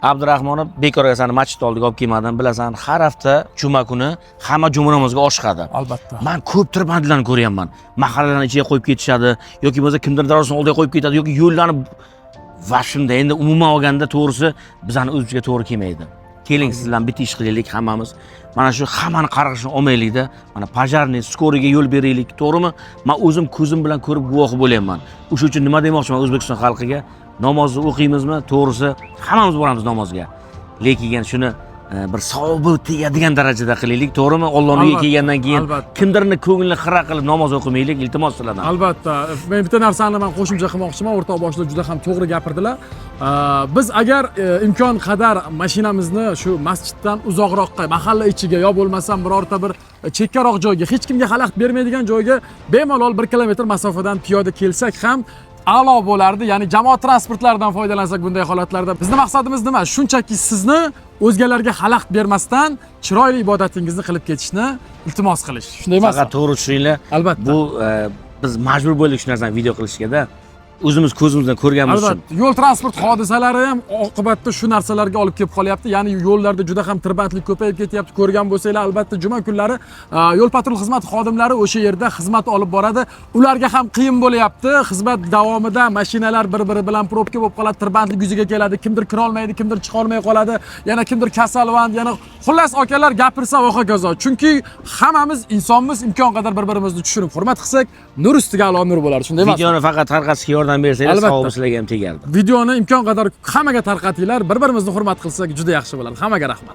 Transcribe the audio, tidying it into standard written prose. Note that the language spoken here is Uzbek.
Abdurahmonov bekorga seni masjid oldiga olib kelmadim, bilasan, har hafta juma kuni hamma juma namoziga oshqadi. Albatta. Men ko'p tirbandlarni ko'ryapman. Mahallalarning ichiga qo'yib ketishadi yoki bo'lmasa kimdir darvozasining oldiga qo'yib ketadi yoki yo'llarni va shunda endi umuman olganda to'g'risi bizani o'zimizga to'g'ri kelmaydi. Keling, siz bilan bitta ish qilaylik hammamiz. Mana shu hammani qarg'ishni olmaylikda, mana pojarniy, skoriga yo'l beraylik, to'g'rimi? Men o'zim ko'zim bilan ko'rib guvohi bo'layapman. O'sha uchun nima demoqchiman O'zbekiston xalqiga? Namozni o'qiymizmi? To'g'risi, hammamiz boramiz namozga. Lekin shuni bir savobi tegadigan darajada qilaylik, to'g'rimi? Allohning uyiga kelgandan keyin kimdirning ko'nglini xira qilib namoz o'qimaylik, iltimos sizlardan. Albatta. Men bitta narsani qo'shimcha qilmoqchiman. O'rtoq boshliq juda ham to'g'ri gapirdilar. Biz agar imkon qadar mashinamizni shu masjiddan uzoqroqqa, mahalla ichiga yo bo'lmasam birorta bir chekkaroq joyga, hech kimga xalaqit bermaydigan joyga bemalol 1 kilometr masofadan piyoda kelsak ham a'lo bo'lardi. Ya'ni jamoat transportlaridan foydalansak bunday holatlarda. Bizning maqsadimiz nima? Shunchaki sizni o'zgalarga xalaqit bermasdan chiroyli ibodatingizni qilib ketishni iltimos qilish. Shunday emasmi? Faqat to'g'ri tushuninglar. Albatta. Bu biz majbur bo'ldik shu narsani video qilishga-da. O'zimiz ko'zimizdan ko'rganimiz uchun. Albatta, yo'l transport hodisalari ham oqibatda shu narsalarga olib kelib qolyapti. Ya'ni yo'llarda juda ham tirbandlik ko'payib ketyapti. Ko'rgan bo'lsanglar, albatta juma kunlari yo'l patrul xizmat xodimlari o'sha yerda xizmat olib boradi. Ularga ham qiyin bo'lyapti. Xizmat davomida mashinalar bir-biri bilan probka bo'lib qoladi, tirbandlik yuzaga keladi. Kimdir kira olmaydi, kimdir chiqa olmay qoladi. Yana kimdir kasalvand, yana xullas akalar gapirsa va hokazo. Chunki hammamiz insonmiz, imkon qadar bir-birimizni tushunib hurmat qilsak, nur ustiga a'lo nur bo'ladi. Shunday emasmi? Videoni faqat tarqatishga yordam bersanglar, savobi sizlarga ham tegardi. Videoni imkon qadar hammaga tarqatinglar, bir-birimizni hurmat qilsak juda yaxshi bo'ladi. Hammaga rahmat.